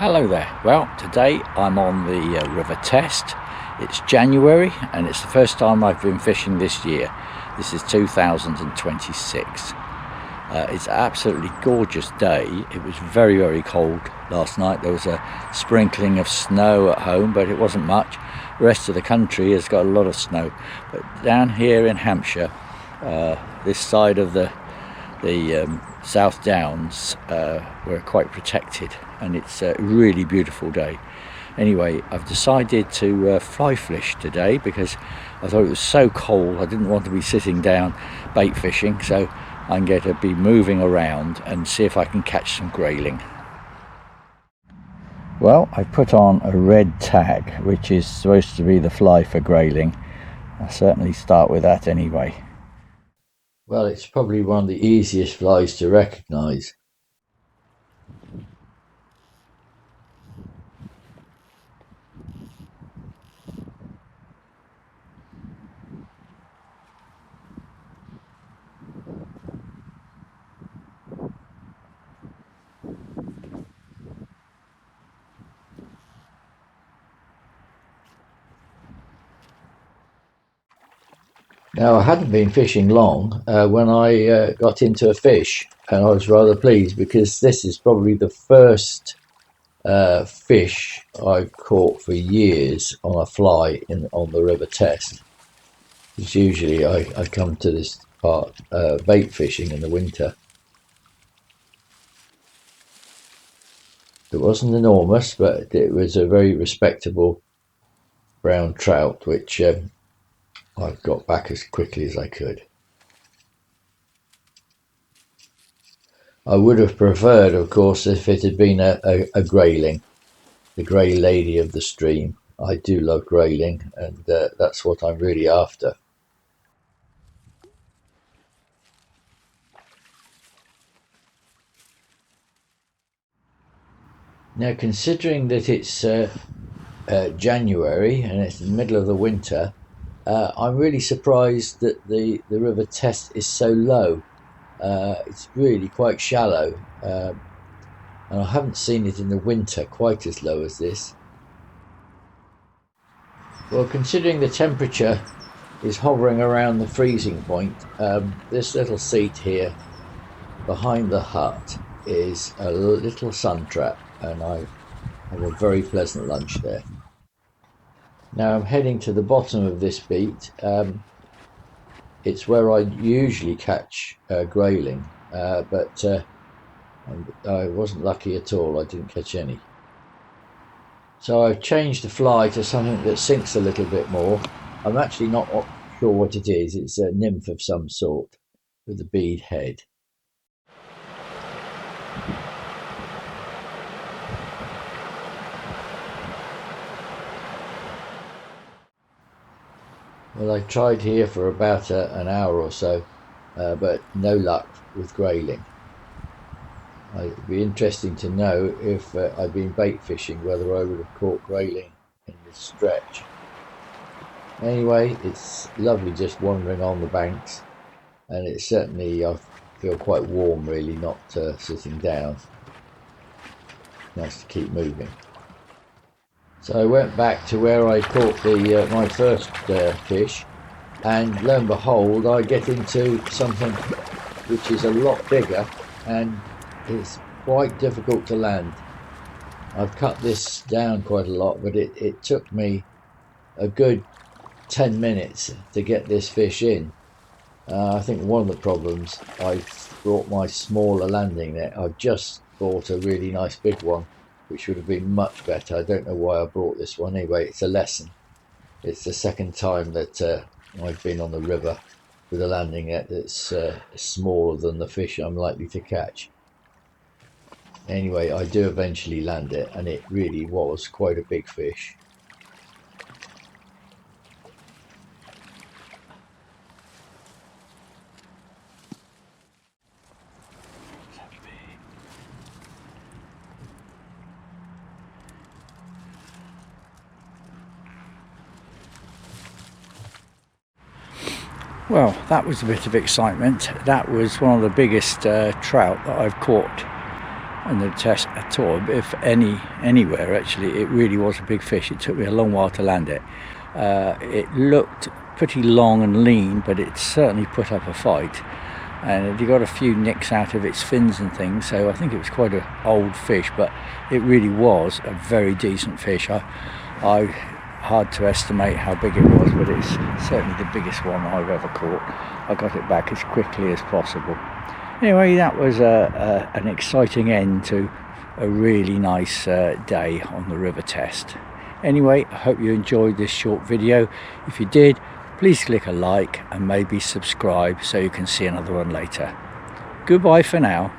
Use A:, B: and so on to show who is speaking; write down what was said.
A: Hello there. Well, today I'm on the River Test. It's January and it's the first time I've been fishing this year. This is 2026. It's an absolutely gorgeous day. It was very cold last night. There was a sprinkling of snow at home, but it wasn't much. The rest of the country has got a lot of snow. But down here in Hampshire, this side of the South Downs, we're quite protected, and it's a really beautiful day. Anyway, I've decided to fly fish today because I thought it was so cold. I didn't want to be sitting down bait fishing, so I'm going to be moving around and see if I can catch some grayling. Well, I put on a red tag, which is supposed to be the fly for grayling. I'll certainly start with that anyway. Well, it's probably one of the easiest flies to recognise. Now, I hadn't been fishing long when I got into a fish, and I was rather pleased because this is probably the first fish I've caught for years on a fly on the River Test. Because usually I come to this part bait fishing in the winter. It wasn't enormous, but it was a very respectable brown trout, which I got back as quickly as I could. I would have preferred, of course, if it had been a grayling, the grey lady of the stream. I do love grayling, and that's what I'm really after. Now, considering that it's January and it's in the middle of the winter, I'm really surprised that the River Test is so low. It's really quite shallow, and I haven't seen it in the winter quite as low as this. Well, considering the temperature is hovering around the freezing point, this little seat here behind the hut is a little sun trap, and I have a very pleasant lunch there. Now I'm heading to the bottom of this beat. It's where I usually catch grayling, but I wasn't lucky at all. I didn't catch any. So I've changed the fly to something that sinks a little bit more. I'm actually not sure what it is. It's a nymph of some sort with a bead head. Well, I tried here for about an hour or so, but no luck with grayling. It'd be interesting to know if I'd been bait fishing, whether I would have caught grayling in this stretch. Anyway, it's lovely just wandering on the banks, and it's certainly, I feel quite warm really, not sitting down. Nice to keep moving. So I went back to where I caught my first fish, and lo and behold, I get into something which is a lot bigger and it's quite difficult to land. I've cut this down quite a lot, but it took me a good 10 minutes to get this fish in. I think one of the problems, I brought my smaller landing net. I've just bought a really nice big one, which would have been much better. I don't know why I brought this one. Anyway, it's a lesson. It's the second time that I've been on the river with a landing net that's smaller than the fish I'm likely to catch. Anyway, I do eventually land it, and it really was quite a big fish. Well, that was a bit of excitement. That was one of the biggest trout that I've caught
B: in the test at all. If anywhere actually, it really was a big fish. It took me a long while to land it. It looked pretty long and lean, but it certainly put up a fight, and it got a few nicks out of its fins and things, so I think it was quite an old fish, but it really was a very decent fish. I hard to estimate how big it was, but it's certainly the biggest one I've ever caught. I got it back as quickly as possible. Anyway, that was an exciting end to a really nice day on the river test. Anyway, I hope you enjoyed this short video. If you did, please click a like and maybe subscribe so you can see another one later. Goodbye for now.